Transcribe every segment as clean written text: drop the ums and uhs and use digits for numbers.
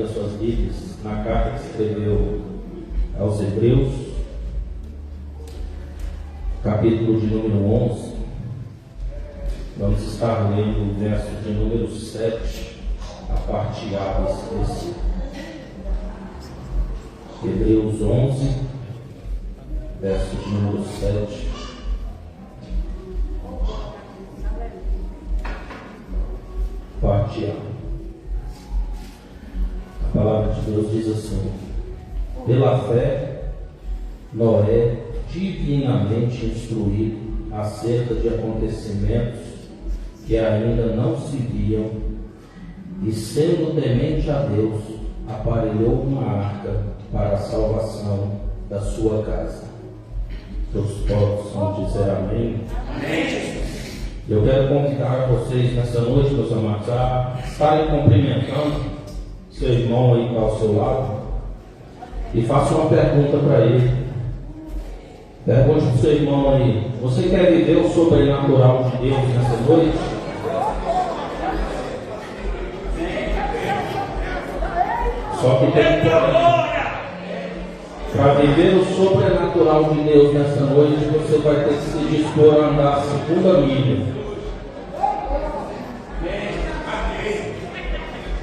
as suas Bíblias na carta que escreveu aos Hebreus, capítulo de número 11. Vamos estar lendo o verso de número 7, a parte A desse versículo. Hebreus 11, verso de número 7. Parte A. A palavra de Deus diz assim: pela fé, Noé, divinamente instruído acerca de acontecimentos que ainda não se viam, e sendo temente a Deus, aparelhou uma arca para a salvação da sua casa. Todos possam dizer amém? Amém. Eu quero convidar vocês nessa noite, meus amados, a estarem cumprimentando seu irmão aí que está ao seu lado e faça uma pergunta para ele. Pergunte para o seu irmão aí: você quer viver o sobrenatural de Deus nessa noite? Só que tem que para viver o sobrenatural de Deus nessa noite, você vai ter que se dispor a andar a segunda milha.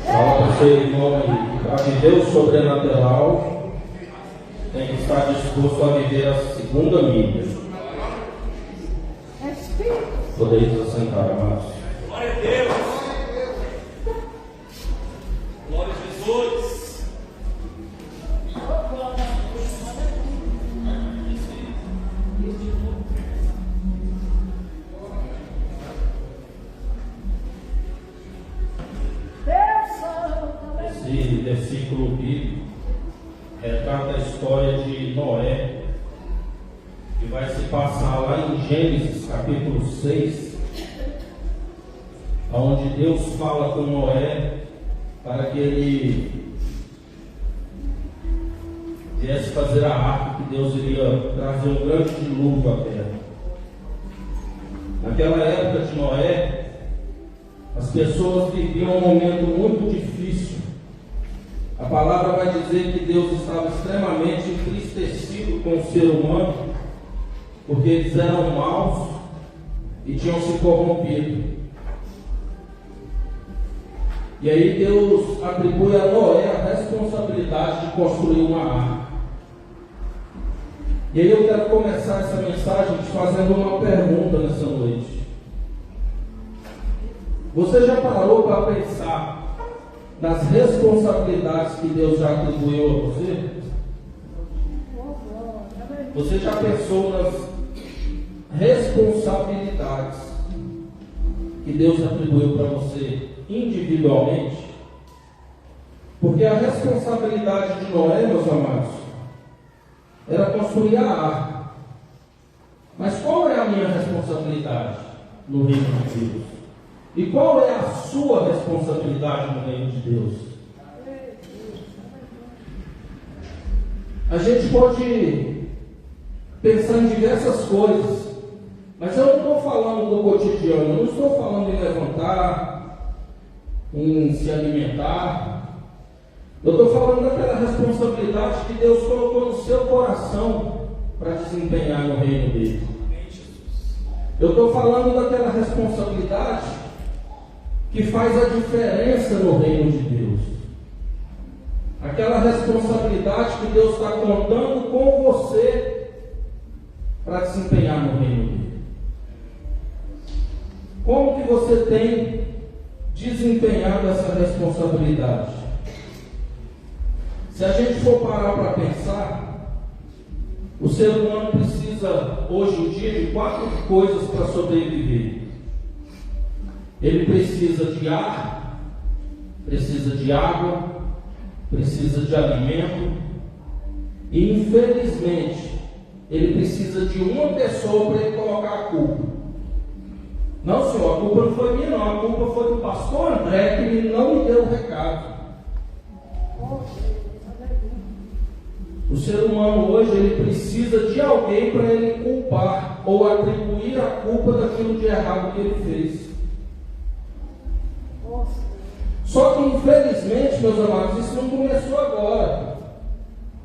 Fala para o seu irmão aí: para viver o sobrenatural, tem que estar disposto a viver a segunda milha. Podeis assentar, amados. Glória a Deus. Glória a Jesus. Esse versículo bíblico retrata a história de Noé, que vai se passar lá em Gênesis capítulo 6, onde Deus fala com Noé para que ele viesse fazer a arca, que Deus iria trazer um grande dilúvio à terra. Naquela época de Noé, as pessoas viviam um momento muito difícil. A palavra vai dizer que Deus estava extremamente entristecido com o ser humano, porque eles eram maus e tinham se corrompido. E aí Deus atribui a Noé a responsabilidade de construir uma arca. E aí eu quero começar essa mensagem te fazendo uma pergunta nessa noite. Você já parou para pensar nas responsabilidades que Deus já atribuiu a você? Você já pensou nas responsabilidades que Deus atribuiu para você individualmente? Porque a responsabilidade de Noé, meus amados, era construir a arca. Mas qual é a minha responsabilidade no reino de Deus? E qual é a sua responsabilidade no reino de Deus? A gente pode pensar em diversas coisas, mas eu não estou falando do cotidiano, eu não estou falando em levantar, em se alimentar. Eu estou falando daquela responsabilidade que Deus colocou no seu coração para desempenhar no reino dele. Eu estou falando daquela responsabilidade que faz a diferença no reino de Deus. Aquela responsabilidade que Deus está contando com você para desempenhar no reino dele. Como que você tem desempenhado essa responsabilidade? Se a gente for parar para pensar, o ser humano precisa hoje em dia de 4 coisas para sobreviver. Ele precisa de ar, precisa de água, precisa de alimento e, infelizmente, ele precisa de uma pessoa para ele colocar a culpa. Não, senhor, a culpa não foi minha, não. A culpa foi do pastor André, que ele não me deu o recado. O ser humano hoje, ele precisa de alguém para ele culpar ou atribuir a culpa daquilo de errado que ele fez. Só Só que, infelizmente, meus amados, isso não começou agora.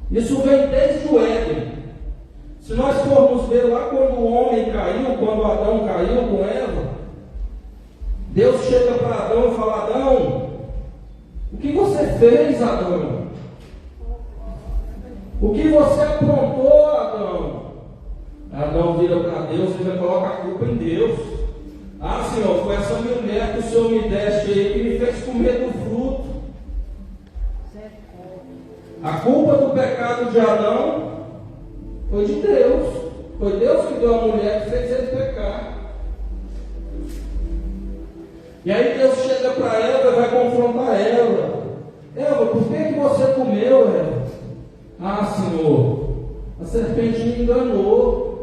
Isso vem desde o Éden. Se nós formos ver lá quando o homem caiu, quando Adão caiu com Eva, Deus chega para Adão e fala: Adão, o que você fez, Adão? O que você aprontou, Adão? Adão vira para Deus e já coloca a culpa em Deus. Ah, Senhor, foi essa mulher que o Senhor me deste aí que me fez comer do fruto. A culpa do pecado de Adão foi de Deus. Foi Deus que deu a mulher que fez ele pecar. E aí Deus chega para Eva e vai confrontar ela. Eva, por que você comeu, Eva? Ah, Senhor, a serpente me enganou.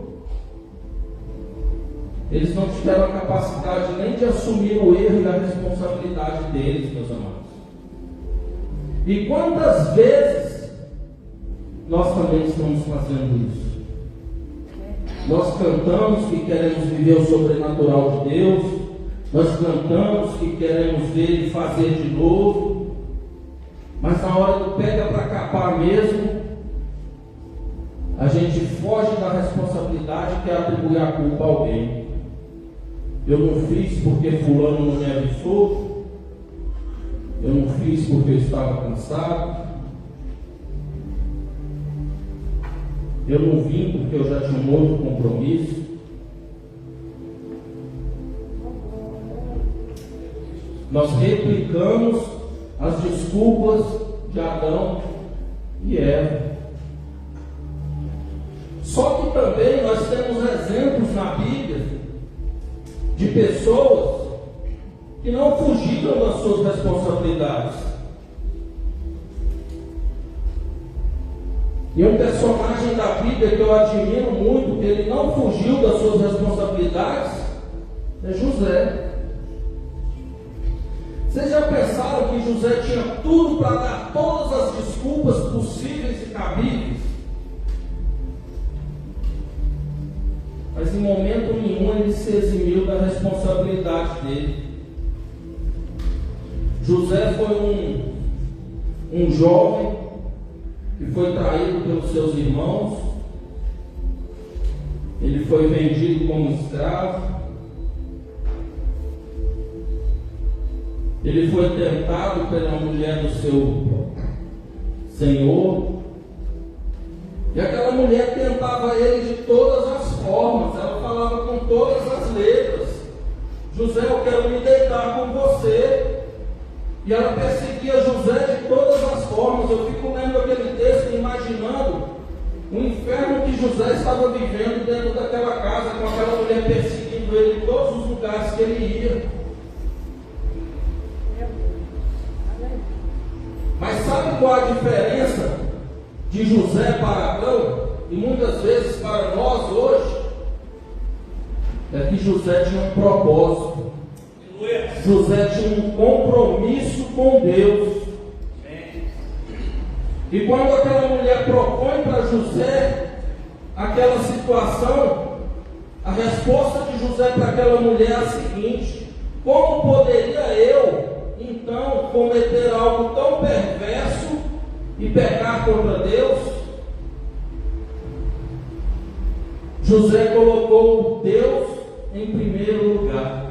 Eles não tiveram a capacidade nem de assumir o erro e a responsabilidade deles, meus amados. E quantas vezes nós também estamos fazendo isso? Nós cantamos que queremos viver o sobrenatural de Deus, nós cantamos que queremos ver Ele fazer de novo, mas na hora do pega para capar mesmo, a gente foge da responsabilidade que é atribuir a culpa a alguém. Eu não fiz porque fulano não me avisou, eu não fiz porque eu estava cansado, eu não vim porque eu já tinha um outro compromisso. Nós replicamos as desculpas de Adão e Eva. Só que também nós temos exemplos na Bíblia de pessoas que não fugiram das suas responsabilidades. E um personagem da Bíblia que eu admiro muito, que ele não fugiu das suas responsabilidades, é José. Vocês já pensaram que José tinha tudo para dar todas as desculpas possíveis e cabíveis? Mas em momento nenhum ele se eximiu da responsabilidade dele. José foi um jovem que foi traído pelos seus irmãos. Ele foi vendido como escravo. Ele foi tentado pela mulher do seu senhor. E aquela mulher tentava ele de todas as formas. Ela falava com todas as letras: José, eu quero me deitar com você. E ela perseguia José de todas as formas. Eu fico lendo aquele texto, imaginando o inferno que José estava vivendo dentro daquela casa, com aquela mulher perseguindo ele em todos os lugares que ele ia. Mas sabe qual a diferença de José para Adão, e muitas vezes para nós hoje? É que José tinha um propósito. José tinha um compromisso com Deus. E quando aquela mulher propõe para José aquela situação, a resposta de José para aquela mulher é a seguinte: como poderia eu então cometer algo tão perverso e pecar contra Deus? José colocou Deus em primeiro lugar.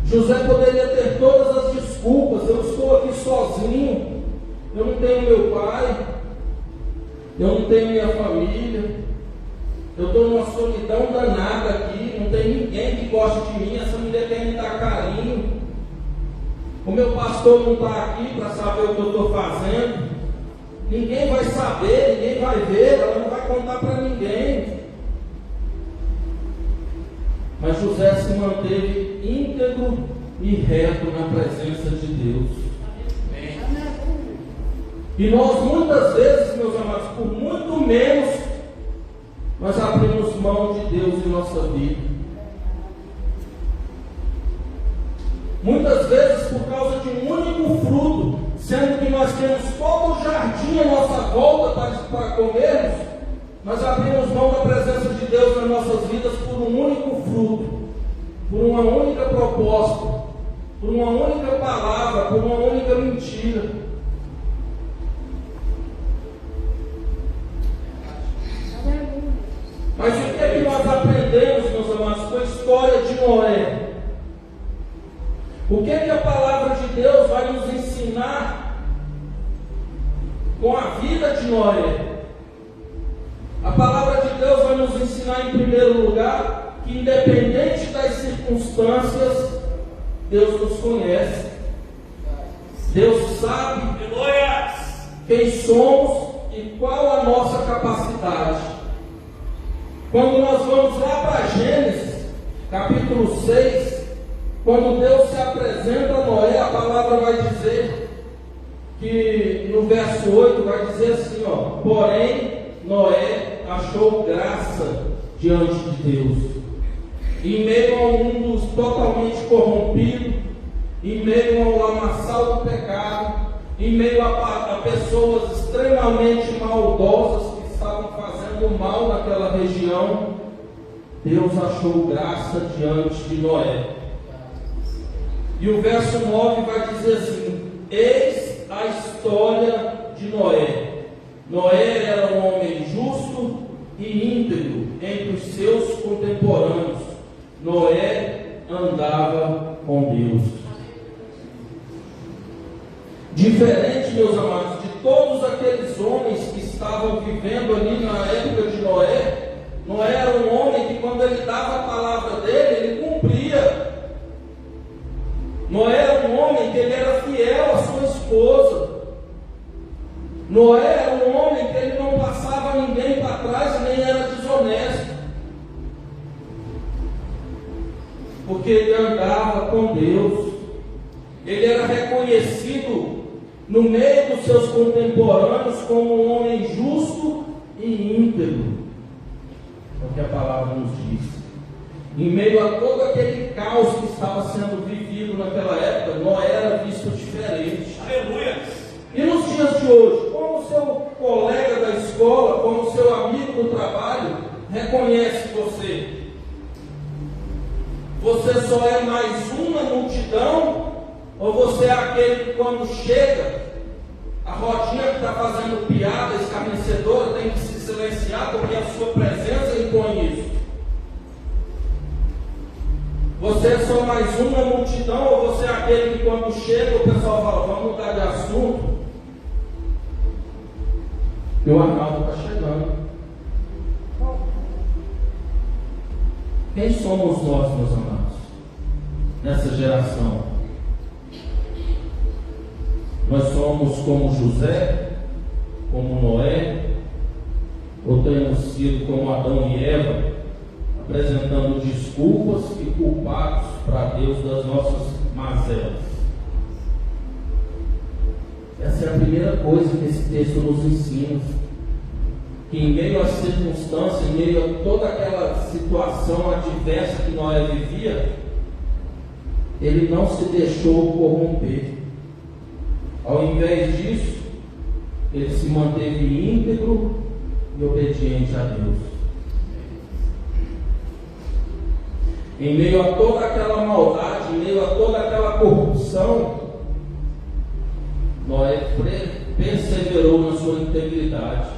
José poderia ter todas as desculpas: eu estou aqui sozinho, eu não tenho meu pai, eu não tenho minha família, eu estou numa solidão danada aqui, não tem ninguém que goste de mim, essa mulher quer me dar carinho, o meu pastor não está aqui para saber o que eu estou fazendo, ninguém vai saber, ninguém vai ver, ela não vai contar para ninguém. Mas José se manteve íntegro e reto na presença de Deus. E nós muitas vezes, meus amados, por muito menos, nós abrimos mão de Deus em nossa vida. Muitas vezes por causa de um único fruto, sendo que nós temos todo o jardim à nossa volta para comermos, nós abrimos mão da presença de Deus nas nossas vidas por um único fruto, por uma única proposta, por uma única mentira. Mas o que é que nós aprendemos, meus amados, com a história de Noé? O que é que a palavra de Deus vai nos ensinar com a vida de Noé? A palavra de Deus vai nos ensinar, em primeiro lugar, que independente das circunstâncias, Deus nos conhece. Deus sabe quem somos e qual a nossa capacidade. Quando nós vamos lá para Gênesis, capítulo 6, quando Deus se apresenta a Noé, a palavra vai dizer que no verso 8 vai dizer assim, ó: porém Noé achou graça diante de Deus. Em meio a um mundo totalmente corrompido, em meio ao lamaçal do pecado, em meio a pessoas extremamente maldosas que estavam fazendo mal naquela região, Deus achou graça diante de Noé. E o verso 9 vai dizer assim: eis a história de Noé. Noé era um homem justo e íntegro entre os seus contemporâneos. Noé andava com Deus. Diferente, meus amados, de todos aqueles homens que estavam vivendo ali na época de Noé, Noé era um homem que, quando ele dava a palavra dele, ele cumpria. Noé era um homem que ele era fiel à sua esposa. Noé era um homem que ele não passava ninguém para trás, nem era desonesto, porque ele andava com Deus. Ele era reconhecido no meio dos seus contemporâneos como um homem justo e íntegro. É o que a palavra nos diz. Em meio a todo aquele caos que estava sendo vivido naquela época, Noé era visto diferente. Aleluia! E nos dias de hoje, como o seu colega da escola, como o seu amigo do trabalho reconhece você? Você só é mais um na multidão? Ou você é aquele que, quando chega, a rodinha que está fazendo piada escarnecedora tem que se silenciar, porque a sua presença impõe isso? Você é só mais um na multidão, ou você é aquele que, quando chega, o pessoal fala: vamos mudar de assunto? E o Arnaldo está chegando. Quem somos nós, meus amados, nessa geração? Nós somos como José, como Noé, ou temos sido como Adão e Eva, apresentando desculpas e culpados para Deus das nossas mazelas? Essa é a primeira coisa que esse texto nos ensina. Que em meio às circunstâncias, em meio a toda aquela situação adversa que Noé vivia, ele não se deixou corromper. Ao invés disso, ele se manteve íntegro e obediente a Deus. Em meio a toda aquela maldade, em meio a toda aquela corrupção, Noé perseverou na sua integridade.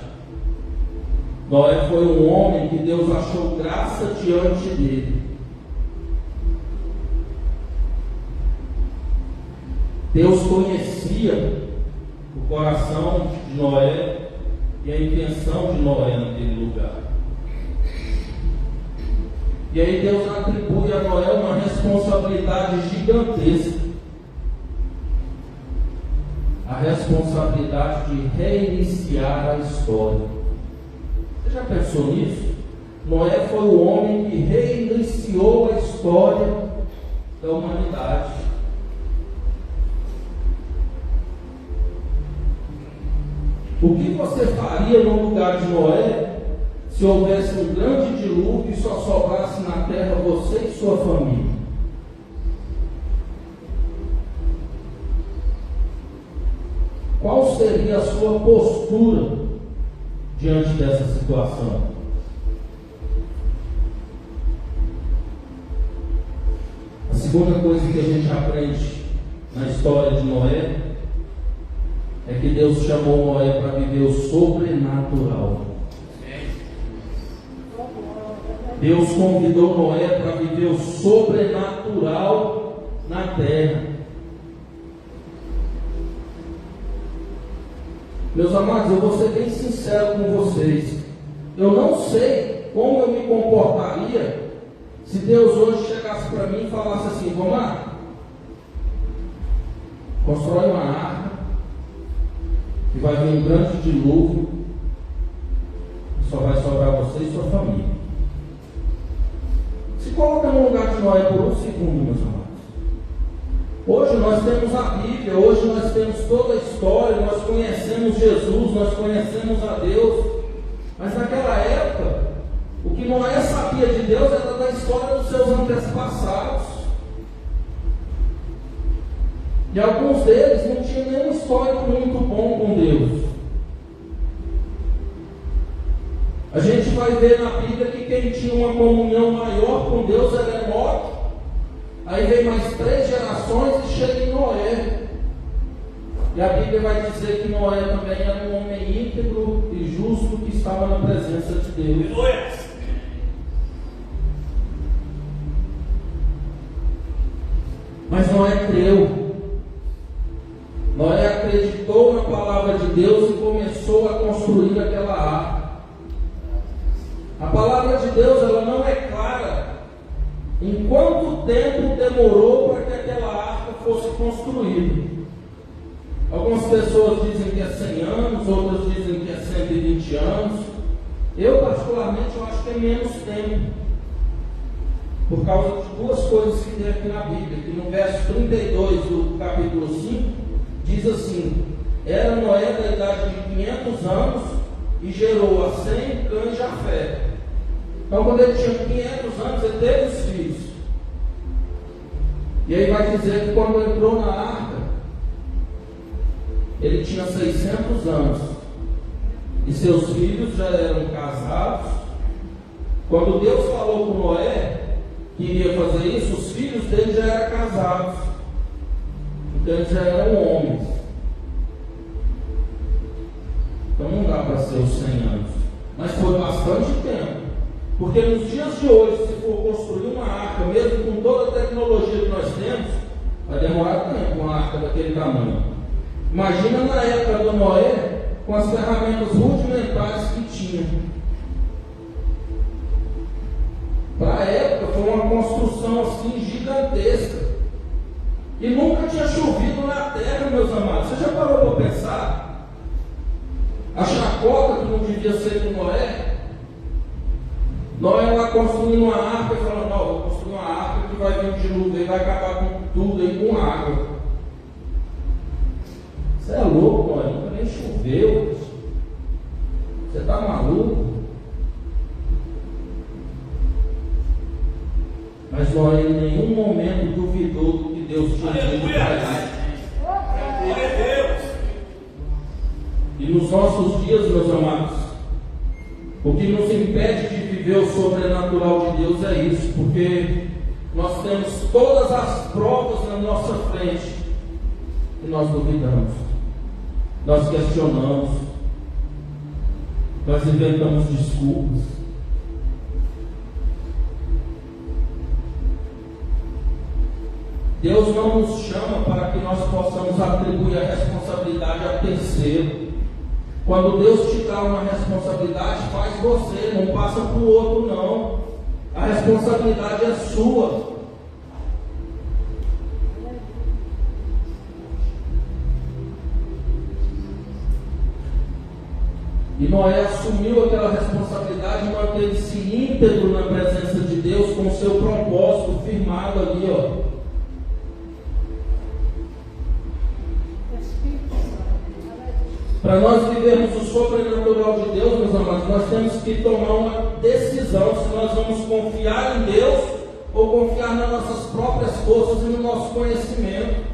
Noé foi um homem que Deus achou graça diante dele. Deus conhecia o coração de Noé e a intenção de Noé naquele lugar. E aí Deus atribui a Noé uma responsabilidade gigantesca. A responsabilidade de reiniciar a história. Você já pensou nisso? Noé foi o homem que reiniciou a história da humanidade. O que você faria no lugar de Noé se houvesse um grande dilúvio e só sobrasse na terra você e sua família? Qual seria a sua postura diante dessa situação? A segunda coisa que a gente aprende na história de Noé é que Deus chamou Noé para viver o sobrenatural. Deus convidou Noé para viver o sobrenatural na terra. Meus amados, eu vou ser bem sincero com vocês. Eu não sei como eu me comportaria se Deus hoje chegasse para mim e falasse assim: vamos lá, constrói uma arca, que vai vir um grande dilúvio, só vai sobrar você e sua família. Se coloca no lugar de Noé por um segundo, meus amados. Hoje nós temos a Bíblia, hoje nós temos toda a história, nós conhecemos Jesus, nós conhecemos a Deus. Mas naquela época, o que Noé sabia de Deus era da história dos seus antepassados. E alguns deles não tinham nenhum histórico muito bom com Deus. A gente vai ver na Bíblia que quem tinha uma comunhão maior com Deus era Enoque. Aí vem mais 3 gerações e chega em Noé. E a Bíblia vai dizer que Noé também era um homem íntegro e justo que estava na presença de Deus. Mas Noé creu. Noé acreditou na palavra de Deus e começou a construir aquela arca. A palavra de Deus, ela não é clara em quanto tempo demorou para que aquela arca fosse construída. Algumas pessoas dizem que é 100 anos, outras dizem que é 120 anos. Eu, particularmente, eu acho que é menos tempo, por causa de 2 coisas que tem aqui na Bíblia. Que no verso 32 do capítulo 5, diz assim: era Noé da idade de 500 anos e gerou a Sem, Cã e Jafé. Então, quando ele tinha 500 anos, ele teve os filhos. E aí vai dizer que quando entrou na arca, ele tinha 600 anos. E seus filhos já eram casados. Quando Deus falou com Noé que iria fazer isso, os filhos dele já eram casados. Então eles já eram homens. Então não dá para ser os 100 anos. Mas foi bastante tempo. Porque nos dias de hoje, se for construir uma arca, mesmo com toda a tecnologia que nós temos, vai demorar tempo uma arca daquele tamanho. Imagina na época do Noé, com as ferramentas rudimentares que tinha. Para a época foi uma construção assim gigantesca. E nunca tinha chovido na terra, meus amados. Você já parou para pensar? A chacota que não devia ser com Noé. Noé lá construindo uma arca e falando: não, vou construir uma arca que vai vir um dilúvio e vai acabar com tudo aí, com água. Você é louco, Noé, nunca nem choveu. Você está maluco? Mas Noé em nenhum momento duvidou do que Deus tinha dito para ele. E nos nossos dias, meus amados, o que nos impede de viver o sobrenatural de Deus é isso, porque nós temos todas as provas na nossa frente e nós duvidamos, nós questionamos, nós inventamos desculpas. Deus não nos chama para que nós possamos atribuir a responsabilidade a terceiro. Quando Deus te dá uma responsabilidade, faz você, não passa para o outro não. A responsabilidade é sua. E Noé assumiu aquela responsabilidade e manteve-se íntegro na presença de Deus, com o seu propósito firmado ali, ó. Para nós vivermos o sobrenatural de Deus, meus amados, nós temos que tomar uma decisão se nós vamos confiar em Deus ou confiar nas nossas próprias forças e no nosso conhecimento.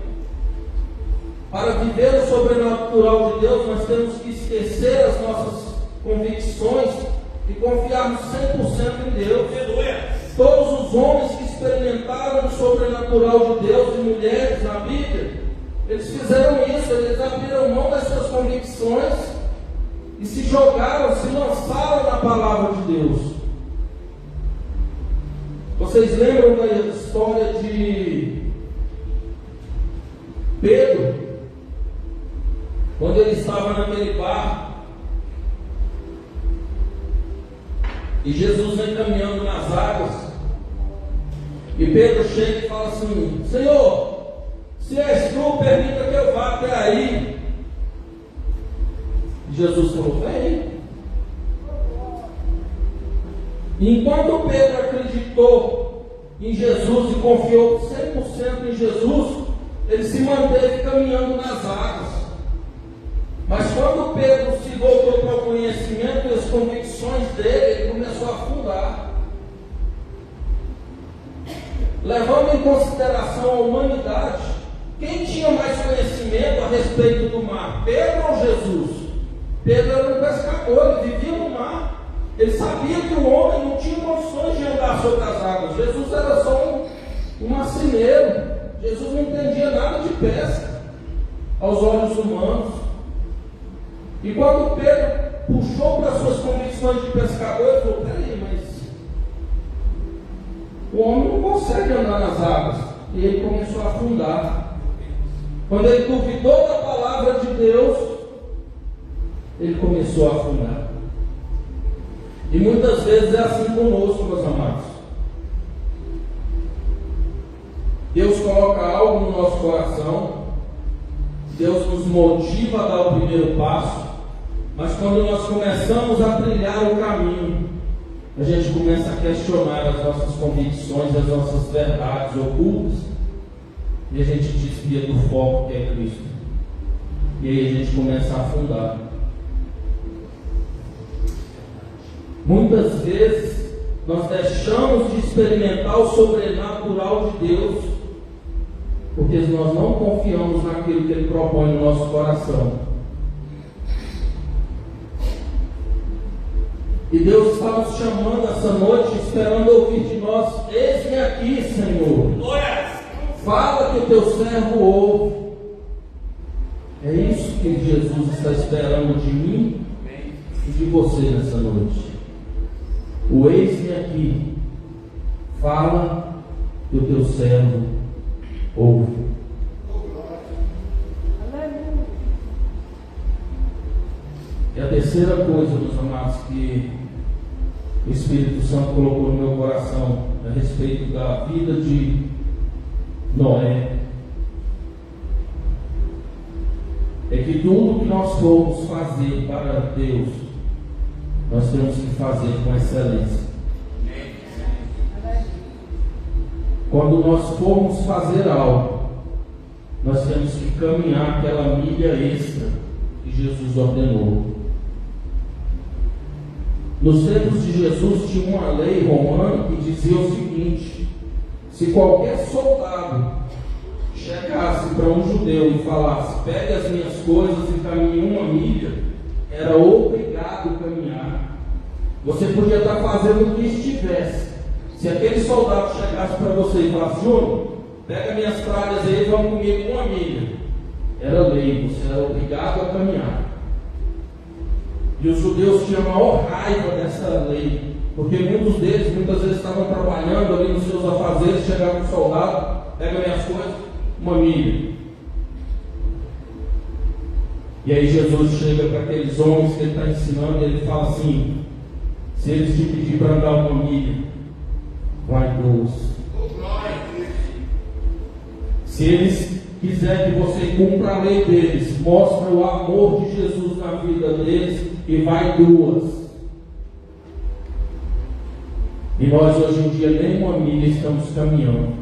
Para viver o sobrenatural de Deus, nós temos que esquecer as nossas convicções e confiarmos 100% em Deus. Todos os homens que experimentaram o sobrenatural de Deus e mulheres na Bíblia Eles fizeram isso, eles abriram mão das suas convicções e se jogaram, se lançaram na palavra de Deus. Vocês lembram da história de Pedro? Quando ele estava naquele barco e Jesus vem caminhando nas águas, e Pedro chega e fala assim: Senhor, se és tu, permita que eu vá até aí. E Jesus falou: vem. E enquanto Pedro acreditou em Jesus e confiou 100% em Jesus, ele se manteve caminhando nas águas. Mas quando Pedro se voltou para o conhecimento e as convicções dele, ele começou a afundar. Levando em consideração a humanidade, quem tinha mais conhecimento a respeito do mar? Pedro ou Jesus? Pedro era um pescador, ele vivia no mar. Ele sabia que o homem não tinha condições de andar sobre as águas. Jesus era só um marceneiro. Jesus não entendia nada de pesca aos olhos humanos. E quando Pedro puxou para suas convicções de pescador, ele falou: peraí, mas o homem não consegue andar nas águas. E ele começou a afundar. Quando ele duvidou da palavra de Deus, ele começou a afundar. E muitas vezes é assim conosco, meus amados. Deus coloca algo no nosso coração, Deus nos motiva a dar o primeiro passo, mas quando nós começamos a trilhar o caminho, a gente começa a questionar as nossas convicções, as nossas verdades ocultas, e a gente desvia do foco que é Cristo. E aí a gente começa a afundar. Muitas vezes nós deixamos de experimentar o sobrenatural de Deus, porque nós não confiamos naquilo que Ele propõe no nosso coração. E Deus está nos chamando essa noite, esperando ouvir de nós: eis-me aqui, Senhor. Fala que o teu servo ouve. É isso que Jesus está esperando de mim e de você nessa noite. O eis-me aqui. Fala que o teu servo ouve. E a terceira coisa, meus amados, que o Espírito Santo colocou no meu coração a respeito da vida de Noé, é que tudo que nós formos fazer para Deus, nós temos que fazer com excelência. Quando nós formos fazer algo, nós temos que caminhar aquela milha extra que Jesus ordenou. Nos tempos de Jesus tinha uma lei romana que dizia o seguinte: se qualquer soldado chegasse para um judeu e falasse: pegue as minhas coisas e caminhe uma milha, era obrigado a caminhar. Você podia estar fazendo o que estivesse. Se aquele soldado chegasse para você e falasse: Júnior, pega minhas tralhas aí e vamos comigo uma milha, era lei, você era obrigado a caminhar. E os judeus tinham a maior raiva dessa lei, porque muitas vezes estavam trabalhando ali nos seus afazeres, chegava um soldado: pega minhas coisas, uma milha. E aí Jesus chega para aqueles homens que ele está ensinando e ele fala assim: se eles te pedir para andar uma milha, vai 2. Se eles quiserem que você cumpra a lei deles, mostra o amor de Jesus na vida deles, e vai 2. E nós hoje em dia nem uma milha estamos caminhando.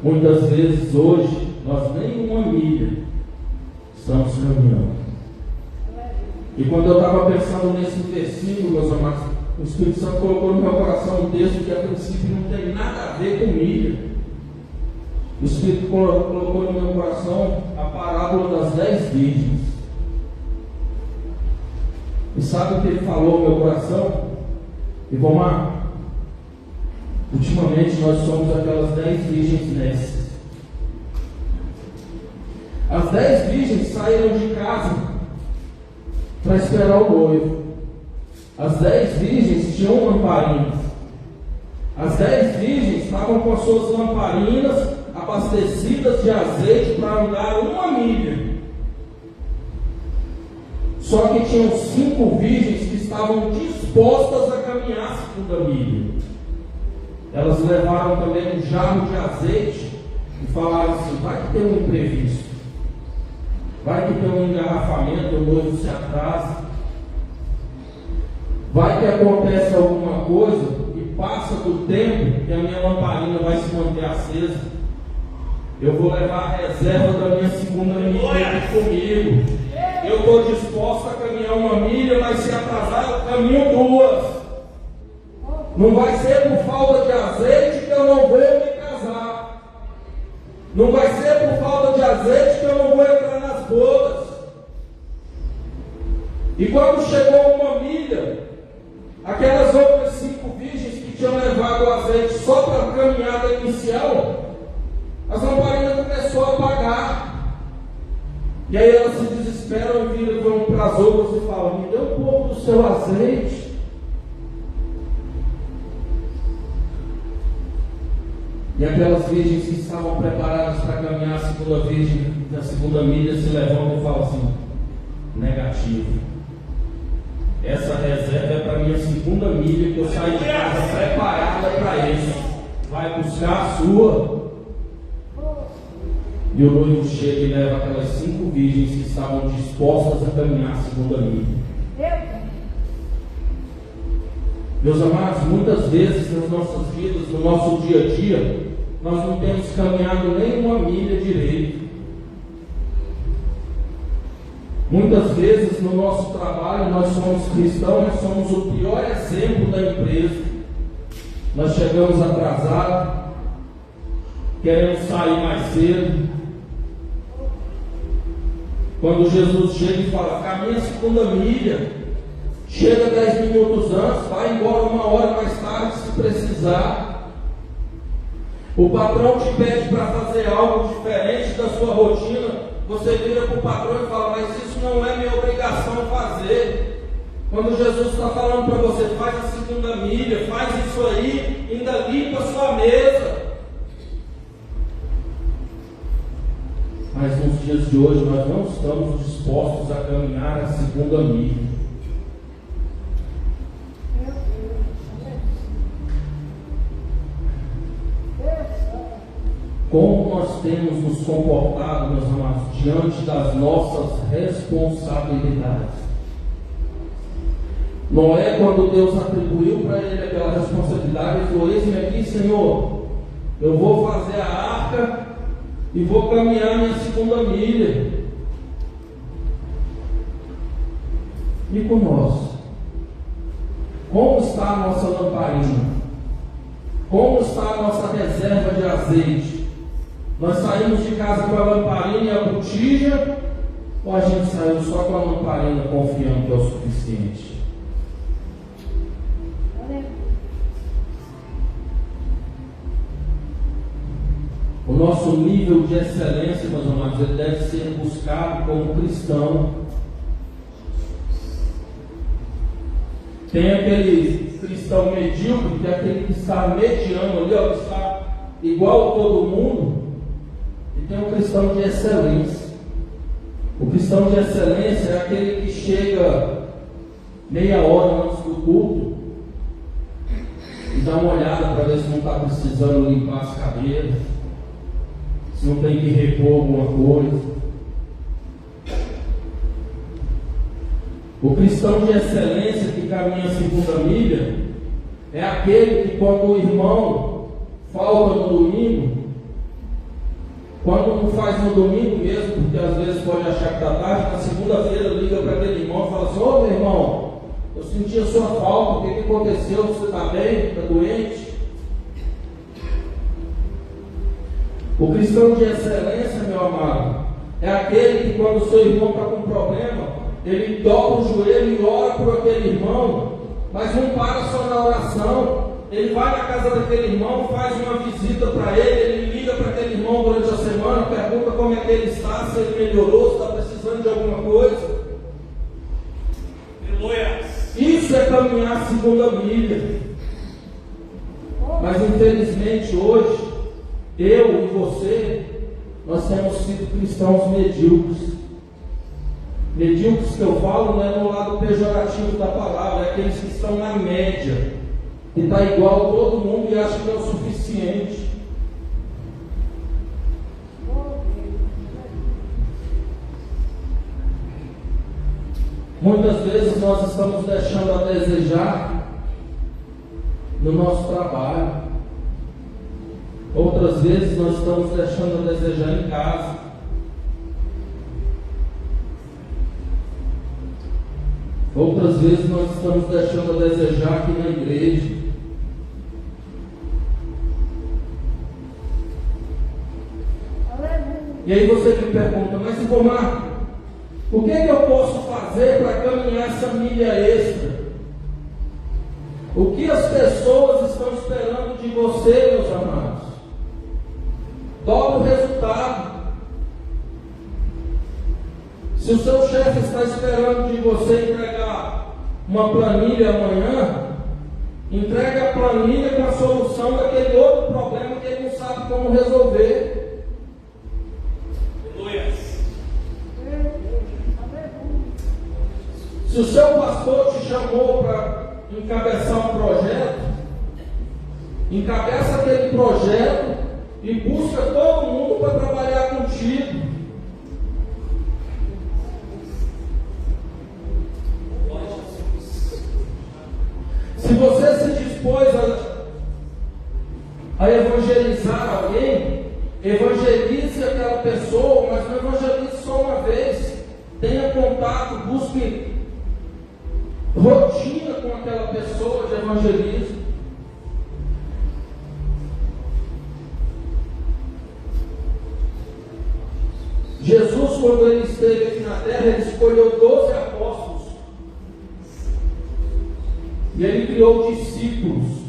Muitas vezes hoje nós nem uma milha estamos caminhando. E quando eu estava pensando nesse versículo, meus amados, o Espírito Santo colocou no meu coração um texto que a princípio não tem nada a ver com milha. O Espírito colocou no meu coração a parábola das 10 virgens. E sabe o que ele falou no meu coração? Ivomar, ultimamente nós somos aquelas 10 virgens nécias. As 10 virgens saíram de casa para esperar o noivo. As 10 virgens tinham lamparinas. As 10 virgens estavam com as suas lamparinas abastecidas de azeite para andar 1 milha. Só que tinham 5 virgens que estavam dispostas a caminhar a 2ª milha. Elas levaram também um jarro de azeite e falaram assim: vai que tem um imprevisto, vai que tem um engarrafamento, o noivo se atrasa, vai que acontece alguma coisa e passa do tempo que a minha lamparina vai se manter acesa. Eu vou levar a reserva da minha 2ª milha aqui comigo. Eu estou disposto a caminhar 1 milha, mas se atrasar eu caminho 2. Não vai ser por falta de azeite que eu não vou me casar. Não vai ser por falta de azeite que eu não vou entrar nas bodas. E quando chegou 1 milha, aquelas outras 5 virgens que tinham levado o azeite só para a caminhada inicial, as lamparinas começou a apagar. E aí elas se desesperam e vão para as outras e falam: me dê um pouco do seu azeite. E aquelas virgens que estavam preparadas para caminhar a 2ª milha se levantam e falam assim: negativo. Essa reserva é para a minha 2ª milha, que eu saí de casa preparada para isso. Vai buscar a sua. E o noivo chega e leva aquelas 5 virgens que estavam dispostas a caminhar a 2ª milha. Meus amados, muitas vezes nas nossas vidas, no nosso dia a dia, nós não temos caminhado nem 1 milha direito. Muitas vezes no nosso trabalho nós somos cristãos, nós somos o pior exemplo da empresa. Nós chegamos atrasados, queremos sair mais cedo. Quando Jesus chega e fala: caminha a 2ª milha, chega 10 minutos antes, vai embora 1 hora mais tarde se precisar. O patrão te pede para fazer algo diferente da sua rotina, você vira para o patrão e fala: mas isso não é minha obrigação fazer. Quando Jesus está falando para você: faz a 2ª milha, faz isso aí, ainda limpa a sua mesa. Mas nos dias de hoje nós não estamos dispostos a caminhar a 2ª milha. Como nós temos nos comportado, meus amados, diante das nossas responsabilidades? Noé, quando Deus atribuiu para ele aquela responsabilidade, ele falou: eis-me aqui, Senhor, eu vou fazer a arca e vou caminhar minha 2ª milha. E com nós? Como está a nossa lamparina? Como está a nossa reserva de azeite? Nós saímos de casa com a lamparina e a botija, ou a gente saiu só com a lamparina confiando que é o suficiente? O nosso nível de excelência, meus amados, ele deve ser buscado como cristão. Tem aquele cristão medíocre, que é aquele que está mediano ali, que está igual a todo mundo. E tem um cristão de excelência. O cristão de excelência é aquele que chega meia hora antes do culto e dá uma olhada para ver se não está precisando limpar as cadeiras, se não tem que repor alguma coisa. O cristão de excelência que caminha a 2ª milha é aquele que, quando o irmão falta no domingo, quando não faz no domingo mesmo, porque às vezes pode achar que está tarde, na segunda-feira liga para aquele irmão e fala assim: ô meu irmão, eu senti a sua falta, o que aconteceu? Você está bem? Está doente? O cristão de excelência, meu amado, é aquele que, quando o seu irmão está com problema, ele dobra o joelho e ora por aquele irmão, mas não para só na oração. ele vai na casa daquele irmão, faz uma visita para ele liga para aquele irmão durante a semana, pergunta como é que ele está, se ele melhorou, se está precisando de alguma coisa. Isso é caminhar segundo a Bíblia. Mas infelizmente hoje, eu e você, nós temos sido cristãos medíocres. Medíocres que eu falo não é no lado pejorativo da palavra, é aqueles que estão na média, que está igual a todo mundo e acha que é o suficiente. Muitas vezes nós estamos deixando a desejar no nosso trabalho. Outras vezes nós estamos deixando a desejar em casa. Outras vezes nós estamos deixando a desejar aqui na igreja. E aí você me pergunta, mas Ribomar, o que é que eu posso fazer para caminhar essa milha extra? O que as pessoas estão esperando de você, meus amados? Dobra o resultado. Se o seu chefe está esperando de você entregar uma planilha amanhã, entregue a planilha com a solução daquele outro problema que ele não sabe como resolver. Se o seu pastor te chamou para encabeçar um projeto, encabeça aquele projeto e busca todo mundo para trabalhar contigo. Se você se dispôs a evangelizar alguém, evangelize aquela pessoa, mas não evangelize só uma vez. Tenha contato, busque rotina com aquela pessoa de evangelismo. Jesus, quando ele esteve aqui na terra, ele escolheu 12 apóstolos e ele criou discípulos.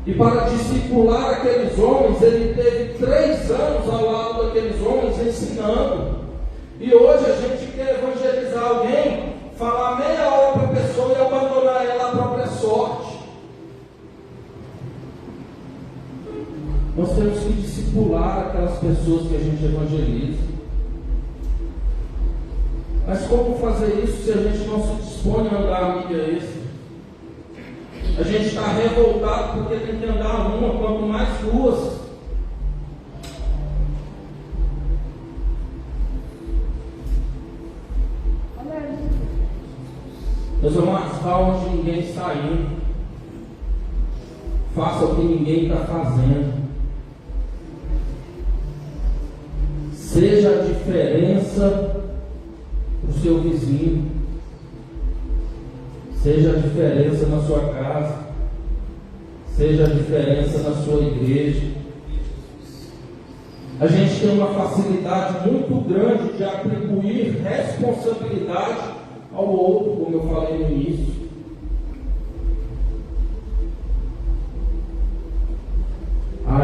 E para discipular aqueles homens, ele teve 3 anos ao lado daqueles homens ensinando. E hoje a gente quer evangelizar alguém, falar meia hora para a pessoa e abandonar ela à própria sorte. Nós temos que discipular aquelas pessoas que a gente evangeliza. Mas como fazer isso se a gente não se dispõe a andar a milha extra? A gente está revoltado porque tem que andar uma, quanto mais 2. Meus irmãos, vá onde ninguém está indo. Faça o que ninguém está fazendo. Seja a diferença para o seu vizinho. Seja a diferença na sua casa. Seja a diferença na sua igreja. A gente tem uma facilidade muito grande de atribuir responsabilidade ao outro, como eu falei no início.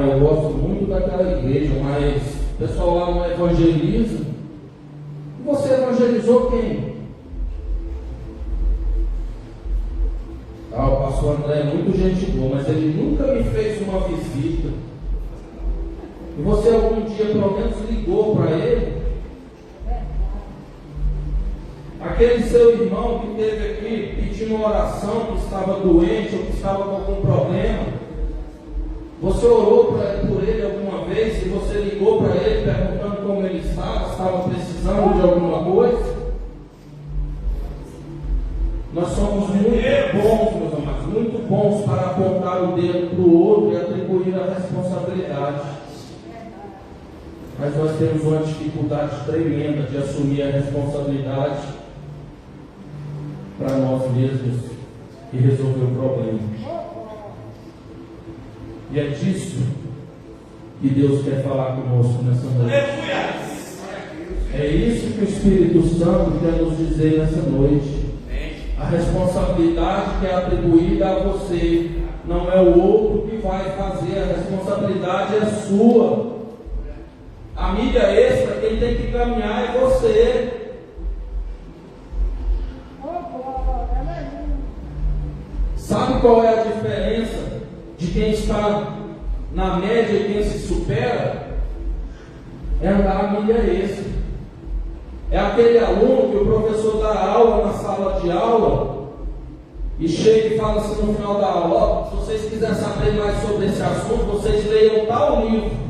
Eu gosto muito daquela igreja, mas o pessoal lá não evangeliza. E você evangelizou quem? O pastor André é muito gente boa, mas ele nunca me fez uma visita. E você algum dia pelo menos ligou para ele? Aquele seu irmão que esteve aqui pedindo uma oração, que estava doente ou que estava com algum problema, você orou por ele alguma vez e você ligou para ele perguntando como ele estava precisando de alguma coisa? Nós somos muito bons, meus amados, muito bons para apontar o dedo para o outro e atribuir a responsabilidade. Mas nós temos uma dificuldade tremenda de assumir a responsabilidade para nós mesmos e resolver o problema. E é disso que Deus quer falar conosco nessa noite. É isso que o Espírito Santo quer nos dizer nessa noite. A responsabilidade que é atribuída a você não é o outro que vai fazer, a responsabilidade é sua. A milha extra, quem tem que caminhar é você. Sabe qual é a diferença de quem está na média e quem se supera? É andar a milha extra. É aquele aluno que o professor dá aula na sala de aula e chega e fala assim no final da aula: se vocês quiserem saber mais sobre esse assunto, vocês leiam tal livro.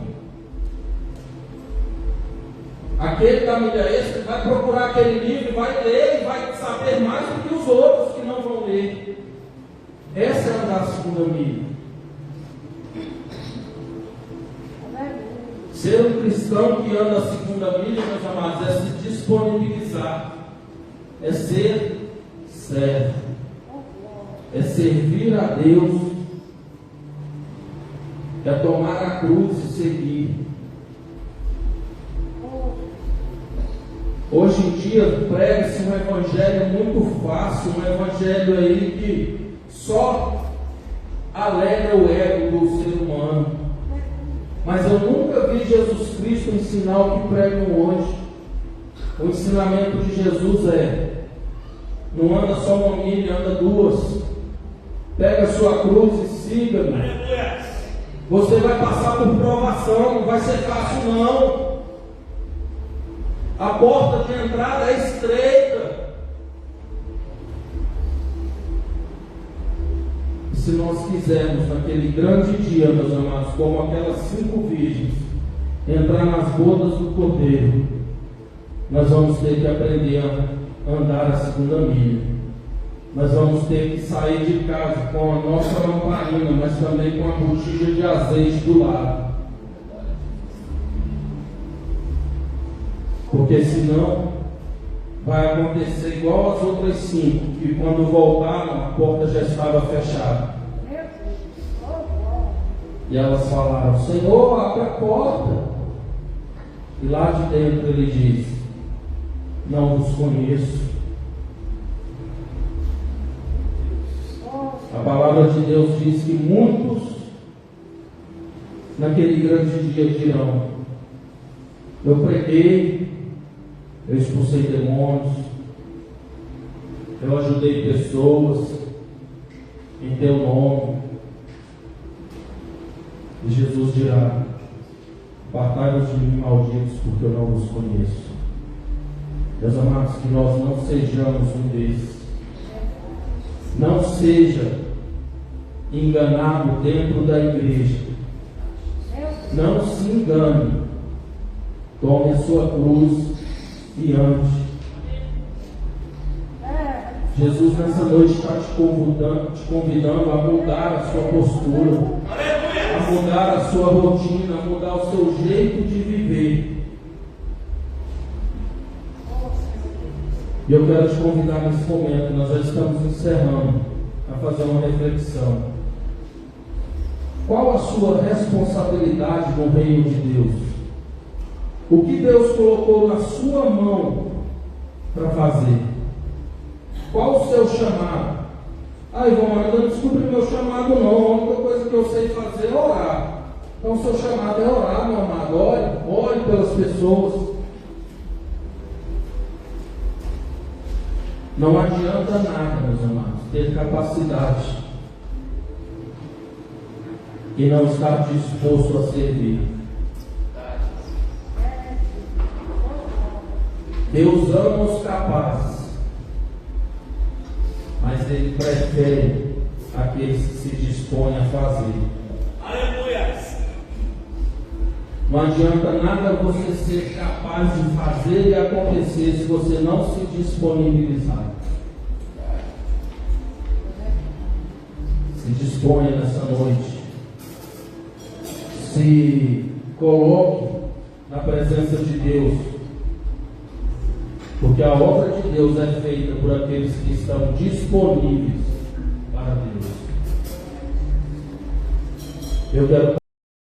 Aquele da milha extra vai procurar aquele livro, vai ler e vai saber mais do que os outros que não vão ler. Essa é andar a segunda milha. Ser um cristão que anda a segunda milha, meus amados, é se disponibilizar, é ser servo, é servir a Deus, é tomar a cruz e seguir. Hoje em dia prega-se um evangelho muito fácil, um evangelho aí que só alegra o ego do ser humano. Mas eu nunca vi Jesus Cristo ensinar o que pregam hoje. O ensinamento de Jesus é: não anda só uma milha, anda duas. Pega a sua cruz e siga-me. Você vai passar por provação, não vai ser fácil não. A porta de entrada é estreita. E se nós quisermos, naquele grande dia, meus amados, como aquelas 5 virgens, entrar nas bodas do Cordeiro, nós vamos ter que aprender a andar a segunda milha. Nós vamos ter que sair de casa com a nossa lamparina, mas também com a botija de azeite do lado. Porque senão vai acontecer igual as outras 5, que quando voltaram a porta já estava fechada. E elas falaram: Senhor, abre a porta. E lá de dentro ele diz: não vos conheço. A palavra de Deus diz que muitos naquele grande dia dirão: eu preguei, eu expulsei demônios, eu ajudei pessoas em teu nome. E Jesus dirá: apartai-vos de mim, malditos, porque eu não vos conheço. Meus amados, que nós não sejamos um desses. Não seja enganado dentro da igreja. Não se engane. Tome a sua cruz e ande. Jesus nessa noite está te convidando a mudar a sua postura, a mudar a sua rotina, a mudar o seu jeito de viver. E eu quero te convidar nesse momento, nós já estamos encerrando, a fazer uma reflexão. Qual a sua responsabilidade no reino de Deus? O que Deus colocou na sua mão para fazer? Qual o seu chamado? Ivone, eu não descobri meu chamado não. A única coisa que eu sei fazer é orar. Então o seu chamado é orar, meu amado. Ore pelas pessoas. Não adianta nada, meus amados, ter capacidade e não estar disposto a servir. Deus ama os capazes, mas Ele prefere aqueles que se dispõem a fazer. Aleluia! Não adianta nada você ser capaz de fazer e acontecer se você não se disponibilizar. Se disponha nessa noite. Se coloque na presença de Deus. Porque a obra de Deus é feita por aqueles que estão disponíveis para Deus. Eu quero